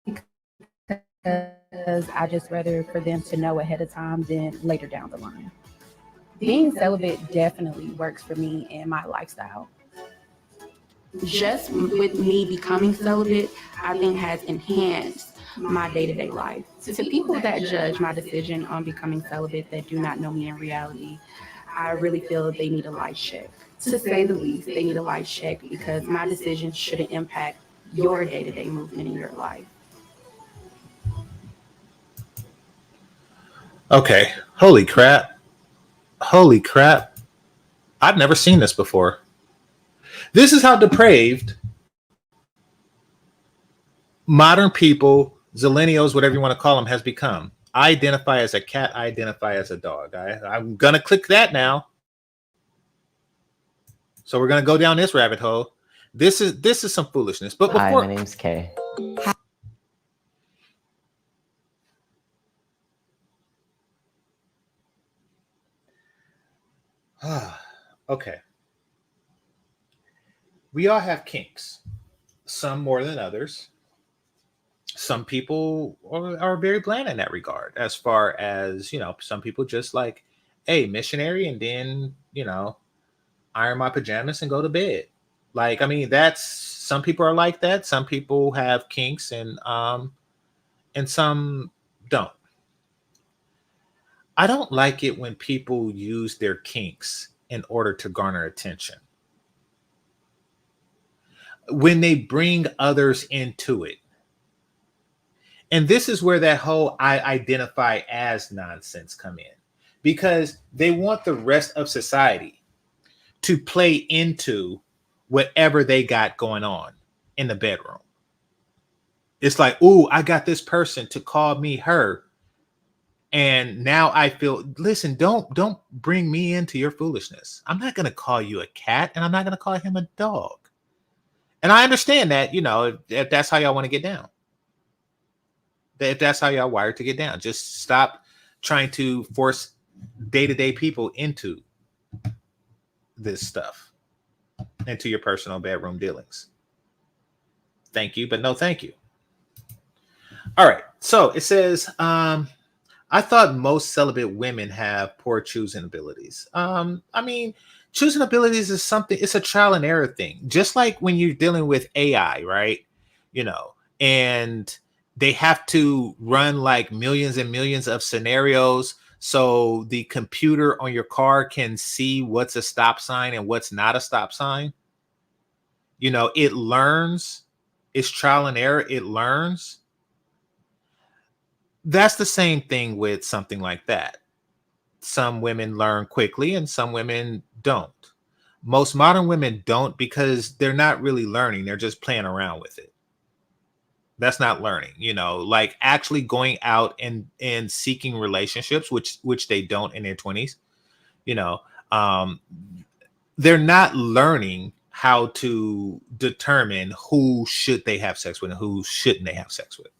[SPEAKER 6] because I just rather for them to know ahead of time than later down the line. Being celibate definitely works for me and my lifestyle.
[SPEAKER 4] Just with me becoming celibate, I think has enhanced my day-to-day life.
[SPEAKER 6] To people that judge my decision on becoming celibate that do not know me in reality, I really feel they need a life check. To say the least, they need a life check because my decision shouldn't impact your day-to-day movement in your life.
[SPEAKER 1] Okay. Holy crap. I've never seen this before. This is how depraved modern people, zillennials, whatever you want to call them, has become. I identify as a cat. I identify as a dog. I'm gonna click that now. So we're gonna go down this rabbit hole. This is some foolishness. But
[SPEAKER 8] Hi,
[SPEAKER 1] before
[SPEAKER 8] my name's Kay.
[SPEAKER 1] okay. We all have kinks, some more than others. Some people are very bland in that regard, as far as, some people just like, hey, missionary, and then, iron my pajamas and go to bed. Like, I mean, that's some people are like that. Some people have kinks and some don't. I don't like it when people use their kinks in order to garner attention. When they bring others into it. And this is where that whole I identify as nonsense come in, because they want the rest of society to play into whatever they got going on in the bedroom. It's like, ooh, I got this person to call me her. And now I feel, listen, don't bring me into your foolishness. I'm not going to call you a cat, and I'm not going to call him a dog. And I understand that, if that's how y'all want to get down. If that's how y'all wired to get down, just stop trying to force day-to-day people into this stuff, into your personal bedroom dealings. Thank you, but no thank you. All right. So it says, I thought most celibate women have poor choosing abilities. I mean, choosing abilities is something, it's a trial and error thing. Just like when you're dealing with AI, right? And they have to run like millions and millions of scenarios so the computer on your car can see what's a stop sign and what's not a stop sign. It learns. It's trial and error. It learns. That's the same thing with something like that. Some women learn quickly and some women don't. Most modern women don't, because they're not really learning. They're just playing around with it. That's not learning, like actually going out and seeking relationships, which they don't in their 20s. They're not learning how to determine who should they have sex with and who shouldn't they have sex with.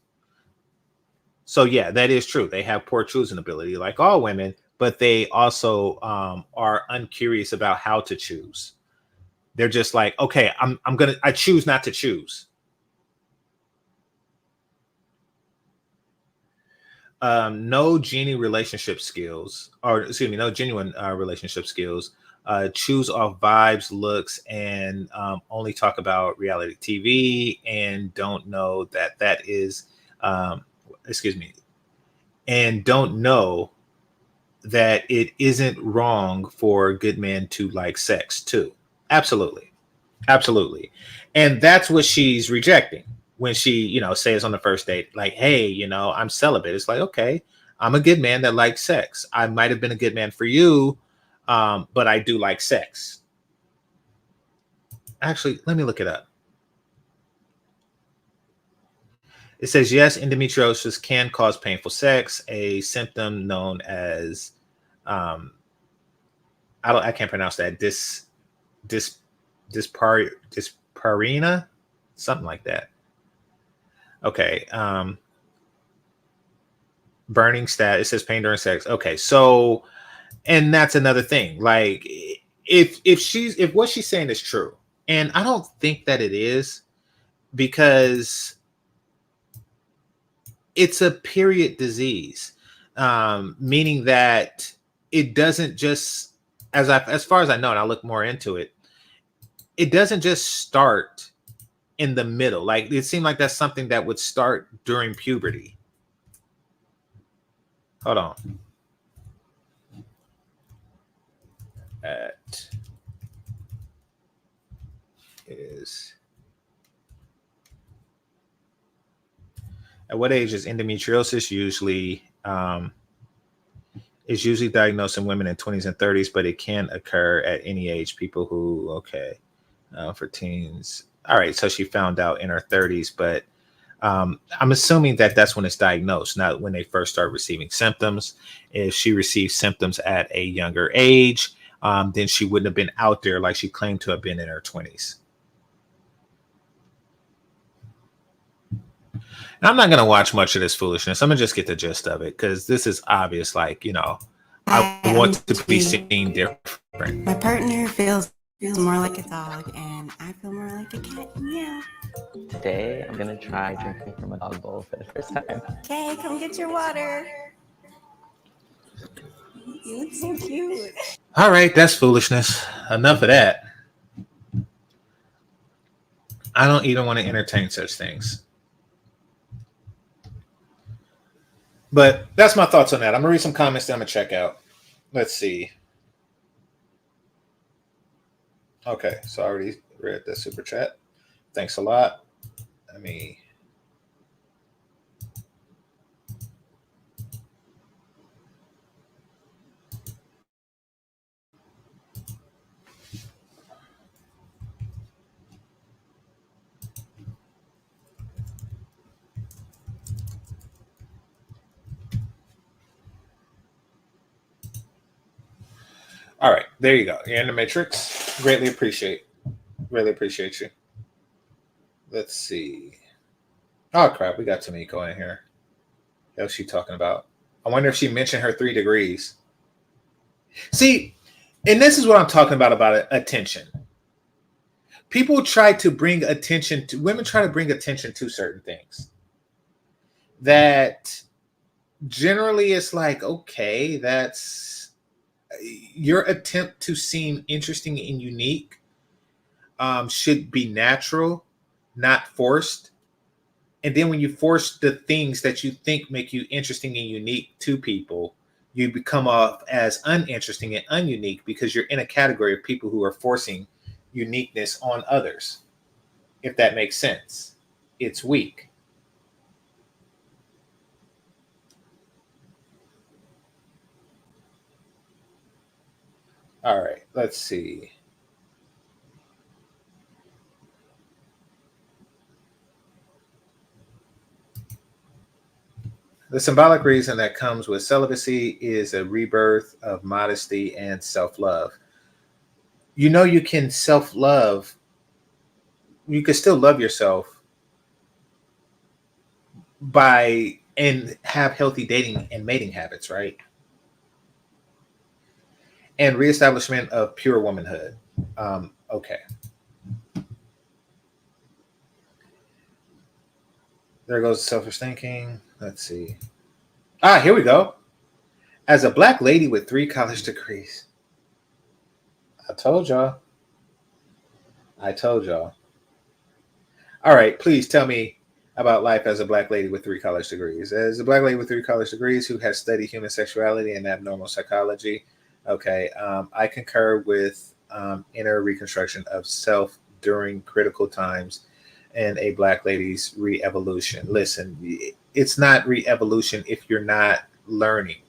[SPEAKER 1] So yeah, that is true. They have poor choosing ability, like all women, but they also are uncurious about how to choose. They're just like, okay, I choose not to choose. No genuine relationship skills, no genuine relationship skills. Choose off vibes, looks, and only talk about reality TV, and don't know that is, and don't know that it isn't wrong for a good man to like sex too. Absolutely. And that's what she's rejecting when she, says on the first date, like, hey, I'm celibate. It's like, okay, I'm a good man that likes sex. I might have been a good man for you, but I do like sex. Actually, let me look it up. It says, yes, endometriosis can cause painful sex, a symptom known as, I can't pronounce that, dyspareunia, something like that. Okay. Burning stat. It says pain during sex. Okay. So, and that's another thing. Like, if what she's saying is true, and I don't think that it is, because it's a period disease, meaning that it doesn't just, as far as I know, and I'll look more into it, it doesn't just start in the middle. Like, it seemed like that's something that would start during puberty. Hold on. At what age is endometriosis usually is usually diagnosed in women in 20s and 30s, but it can occur at any age. People who, for teens. All right, so she found out in her 30s, but I'm assuming that that's when it's diagnosed, not when they first start receiving symptoms. If she received symptoms at a younger age, then she wouldn't have been out there like she claimed to have been in her 20s. Now, I'm not going to watch much of this foolishness. I'm going to just get the gist of it because this is obvious. Like, I want to be seen different.
[SPEAKER 8] My partner feels more like a dog, and I feel more like a cat. Yeah.
[SPEAKER 9] Today, I'm gonna try drinking from a dog bowl for the first time.
[SPEAKER 8] Okay, come get your water. You look so cute.
[SPEAKER 1] All right, that's foolishness. Enough of that. I don't even want to entertain such things. But that's my thoughts on that. I'm going to read some comments that I'm going to check out. Let's see. Okay, so I already read the super chat. Thanks a lot. Let me... All right, there you go. You're in the Matrix. Greatly appreciate you. Let's see. Oh crap, we got Tamiko in here. What's she talking about? I wonder if she mentioned her 3 degrees. See, and this is what I'm talking about attention. People try to bring attention to women try to bring attention to certain things. That generally it's like, okay, that's your attempt to seem interesting and unique should be natural, not forced. And then when you force the things that you think make you interesting and unique to people, you become off as uninteresting and ununique because you're in a category of people who are forcing uniqueness on others. If that makes sense, it's weak. All right, let's see. The symbolic reason that comes with celibacy is a rebirth of modesty and self-love. You can self-love. You can still love yourself and have healthy dating and mating habits, right? And reestablishment of pure womanhood. Okay. There goes selfish thinking. Let's see. Here we go. As a black lady with 3 college degrees. I told y'all. All right, please tell me about life as a black lady with 3 college degrees. As a black lady with 3 college degrees who has studied human sexuality and abnormal psychology. Okay, I concur with inner reconstruction of self during critical times and a black lady's re-evolution. Listen, it's not re-evolution if you're not learning,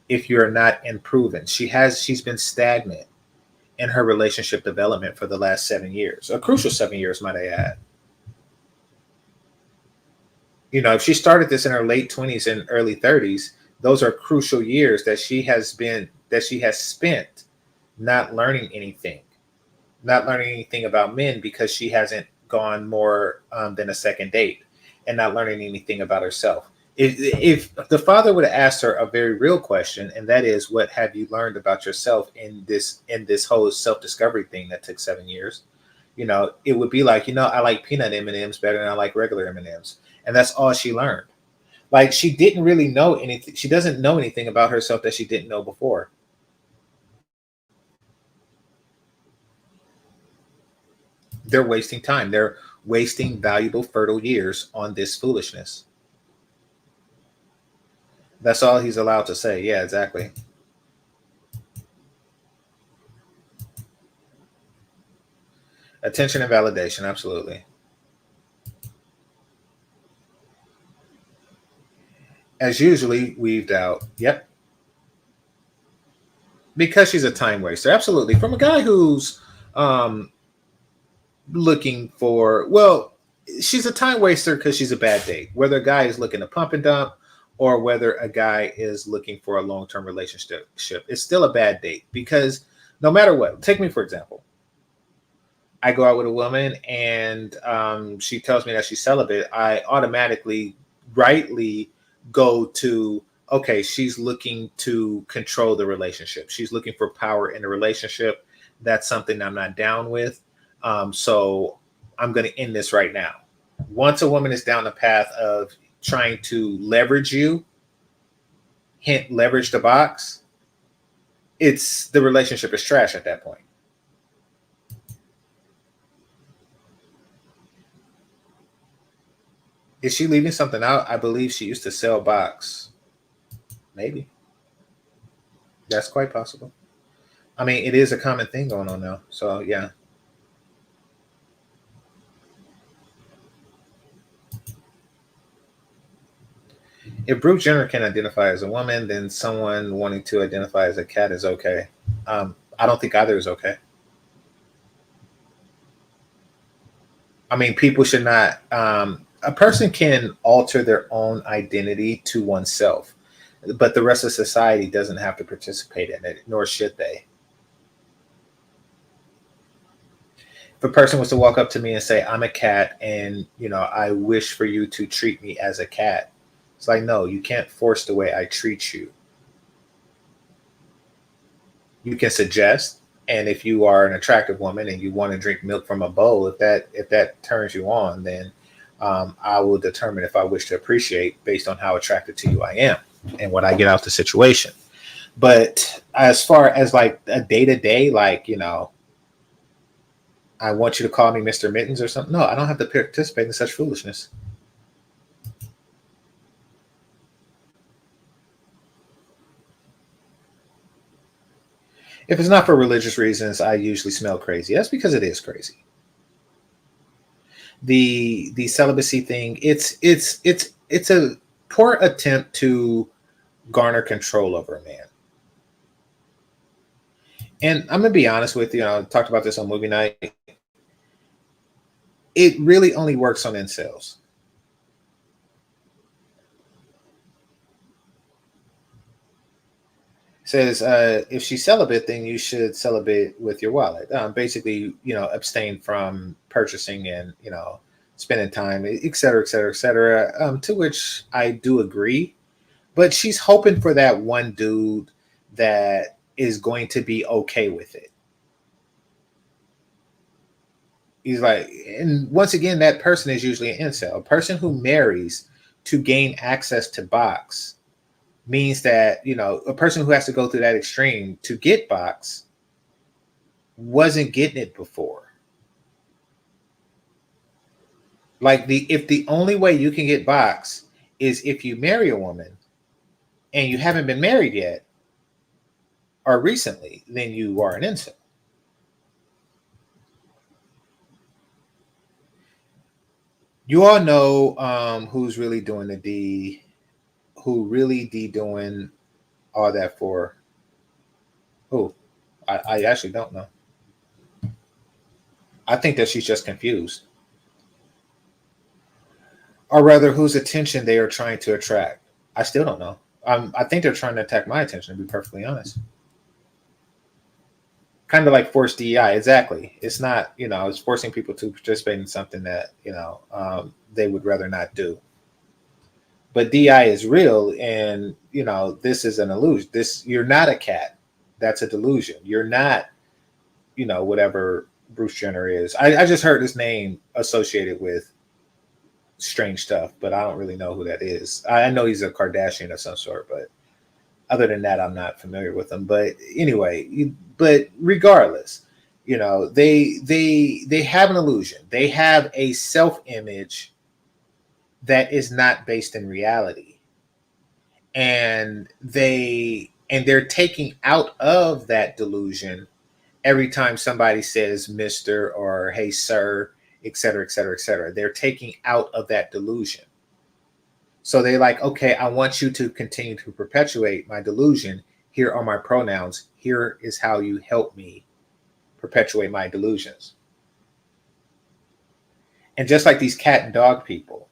[SPEAKER 1] if you're not improving. She's been stagnant in her relationship development for the last 7 years, a crucial 7 years, might I add. If she started this in her late 20s and early 30s, those are crucial years that she has spent not learning anything about men because she hasn't gone more than a second date and not learning anything about herself. If the father would have asked her a very real question, and that is, what have you learned about yourself in this whole self-discovery thing that took 7 years? It would be like, I like peanut M&Ms better than I like regular M&Ms. And that's all she learned. Like, she didn't really know anything. She doesn't know anything about herself that she didn't know before. They're wasting time. They're wasting valuable, fertile years on this foolishness. That's all he's allowed to say. Yeah, exactly. Attention and validation. Absolutely. As usually weaved out. Yep. Because she's a time waster. Absolutely. From a guy who's looking for, well, she's a time waster because she's a bad date. Whether a guy is looking to pump and dump or whether a guy is looking for a long-term relationship, it's still a bad date because no matter what, take me for example. I go out with a woman and she tells me that she's celibate. I automatically, rightly go to, okay, she's looking to control the relationship. She's looking for power in the relationship. That's something I'm not down with. So I'm going to end this right now. Once a woman is down the path of trying to leverage you, hint, leverage the box, it's the relationship is trash at that point. Is she leaving something out? I believe she used to sell box. Maybe. That's quite possible. I mean, it is a common thing going on now. So, yeah. If Bruce Jenner can identify as a woman, then someone wanting to identify as a cat is okay. I don't think either is okay. I mean, people should not. A person can alter their own identity to oneself, but the rest of society doesn't have to participate in it, nor should they. If a person was to walk up to me and say, I'm a cat, and I wish for you to treat me as a cat, it's like, no, you can't force the way I treat you. You can suggest, and if you are an attractive woman and you want to drink milk from a bowl, if that turns you on, then I will determine if I wish to appreciate based on how attracted to you I am and what I get out the situation. But as far as like a day-to-day, like, I want you to call me Mr. Mittens or something. No, I don't have to participate in such foolishness. If it's not for religious reasons, I usually smell crazy. That's because it is crazy. The celibacy thing, it's a poor attempt to garner control over a man. And I'm gonna be honest with you. I talked about this on movie night. It really only works on incels. Says if she's celibate, then you should celibate with your wallet. Basically, abstain from purchasing and spending time, et cetera, et cetera, et cetera. To which I do agree, but she's hoping for that one dude that is going to be okay with it. He's like, and once again, that person is usually an incel. A person who marries to gain access to box means that, a person who has to go through that extreme to get box wasn't getting it before. Like if the only way you can get box is if you marry a woman and you haven't been married yet or recently, then you are an incel. You all know who's really doing who really doing all that for. Who? I actually don't know. I think that she's just confused. Or rather, whose attention they are trying to attract. I still don't know. I think they're trying to attack my attention, to be perfectly honest. Kind of like forced DEI. Exactly. It's not, it's forcing people to participate in something that, they would rather not do. But DI is real, and this is an illusion. You're not a cat. That's a delusion. You're not, whatever Bruce Jenner is. I just heard his name associated with strange stuff, but I don't really know who that is. I know he's a Kardashian of some sort, but other than that, I'm not familiar with him. But anyway, but regardless, they have an illusion. They have a self-image that is not based in reality, and they're taking out of that delusion every time somebody says Mr. or hey sir, et cetera, et cetera, et cetera. They're taking out of that delusion. So they're like, okay, I want you to continue to perpetuate my delusion. Here are my pronouns. Here is how you help me perpetuate my delusions. And just like these cat and dog people,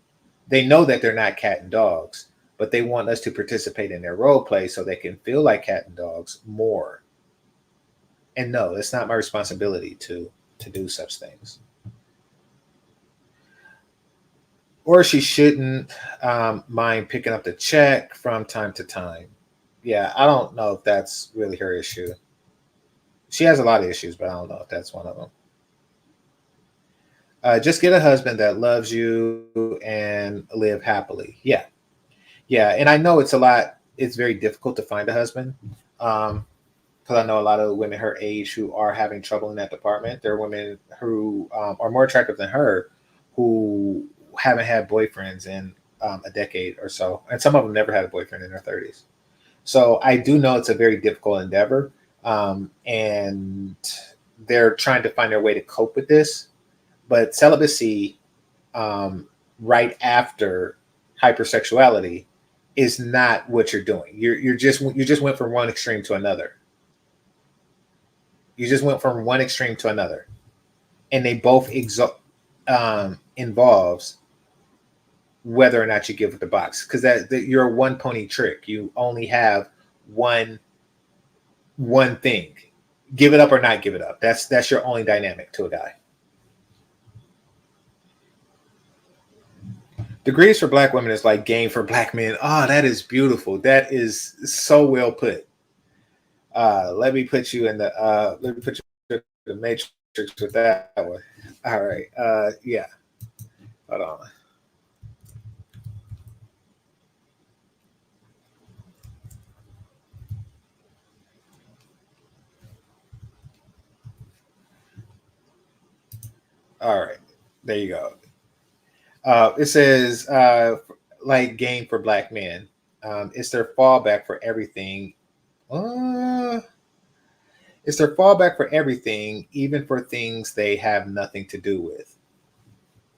[SPEAKER 1] they know that they're not cat and dogs, but they want us to participate in their role play so they can feel like cat and dogs more. And no, it's not my responsibility to do such things. Or she shouldn't mind picking up the check from time to time. Yeah, I don't know if that's really her issue. She has a lot of issues, but I don't know if that's one of them. Just get a husband that loves you and live happily. Yeah. Yeah. And I know it's very difficult to find a husband. Because I know a lot of women her age who are having trouble in that department. There are women who are more attractive than her who haven't had boyfriends in a decade or so. And some of them never had a boyfriend in their 30s. So I do know it's a very difficult endeavor. And they're trying to find their way to cope with this. But celibacy right after hypersexuality is not what you're doing. You just went from one extreme to another. You just went from one extreme to another, and they both involves whether or not you give it the box, because that you're a one pony trick. You only have one thing. Give it up or not give it up. That's your only dynamic to a guy. Degrees for black women is like game for black men. Oh, that is beautiful. That is so well put. Let me put you in the matrix with that one. All right. Yeah. Hold on. All right. There you go. It says like game for black men. It's their fallback for everything. It's their fallback for everything, even for things they have nothing to do with.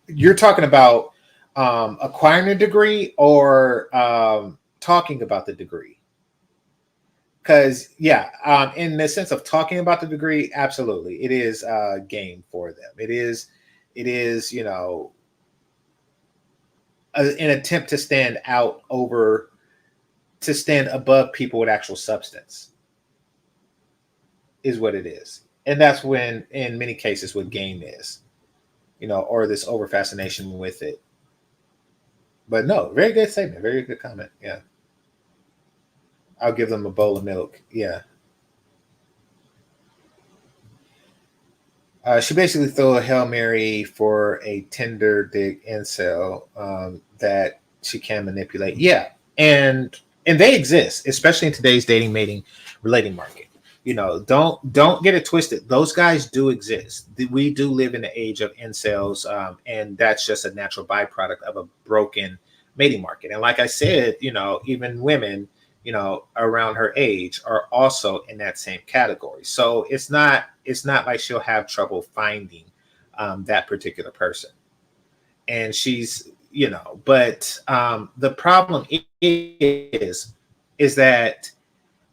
[SPEAKER 1] You're talking about acquiring a degree or talking about the degree? Because in the sense of talking about the degree, absolutely, it is game for them. It is, an attempt to stand above people with actual substance is what it is. And that's when, in many cases, what game is, or this over fascination with it. But no, very good statement. Very good comment. Yeah. I'll give them a bowl of milk. Yeah. She basically threw a Hail Mary for a Tinder dick incel that she can manipulate. Yeah. And they exist, especially in today's dating, mating, relating market. Don't get it twisted. Those guys do exist. We do live in the age of incels, and that's just a natural byproduct of a broken mating market. And like I said, even women, around her age are also in that same category. So it's not like she'll have trouble finding that particular person. And she's, but the problem is that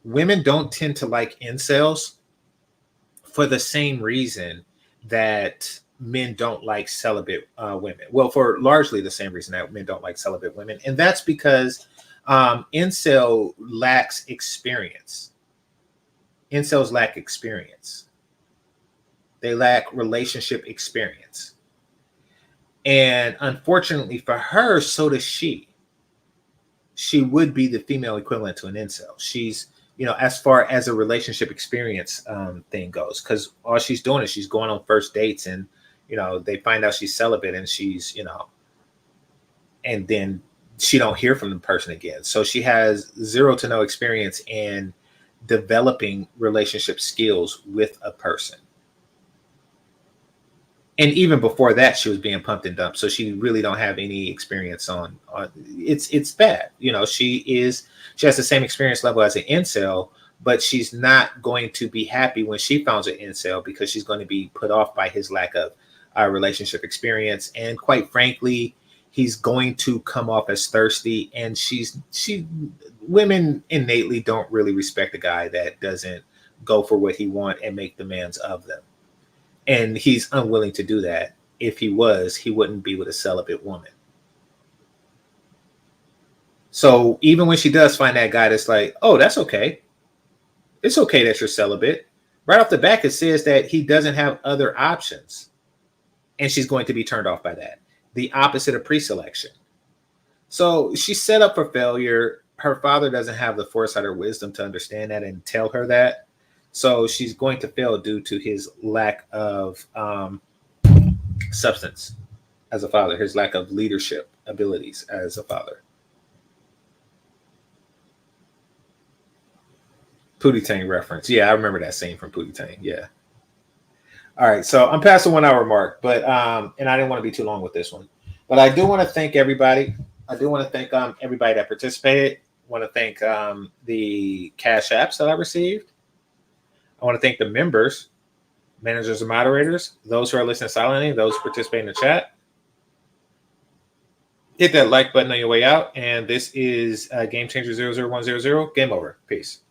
[SPEAKER 1] women don't tend to like incels for the same reason that men don't like celibate women. Well, for largely the same reason that men don't like celibate women. And that's because incel lacks experience. Incels lack experience. They lack relationship experience. And unfortunately for her, so does she. She would be the female equivalent to an incel. She's, as far as a relationship experience thing goes, because all she's doing is she's going on first dates and, they find out she's celibate and she's, and then she don't hear from the person again. So she has zero to no experience in developing relationship skills with a person. And even before that, she was being pumped and dumped. So she really don't have any experience on it's bad. She has the same experience level as an incel, but she's not going to be happy when she finds an incel because she's going to be put off by his lack of relationship experience. And quite frankly, he's going to come off as thirsty. And women innately don't really respect a guy that doesn't go for what he wants and make demands of them. And he's unwilling to do that if he was, he wouldn't be with a celibate woman. So even when she does find that guy that's like, oh, that's okay. It's okay that you're celibate. Right off the back, it says that he doesn't have other options. And she's going to be turned off by that. The opposite of pre-selection. So she's set up for failure. Her father doesn't have the foresight or wisdom to understand that and tell her that. So she's going to fail due to his lack of substance as a father, his lack of leadership abilities as a father. Pootie Tang reference. Yeah, I remember that scene from Pootie Tang. Yeah. All right, so I'm past the 1 hour mark, but and I didn't want to be too long with this one, but I do want to thank everybody. I do want to thank everybody that participated. I want to thank the Cash Apps that I received. I want to thank the members, managers, and moderators, those who are listening silently, those who participate in the chat. Hit that like button on your way out, and this is GameChanger 00100. Game over. Peace.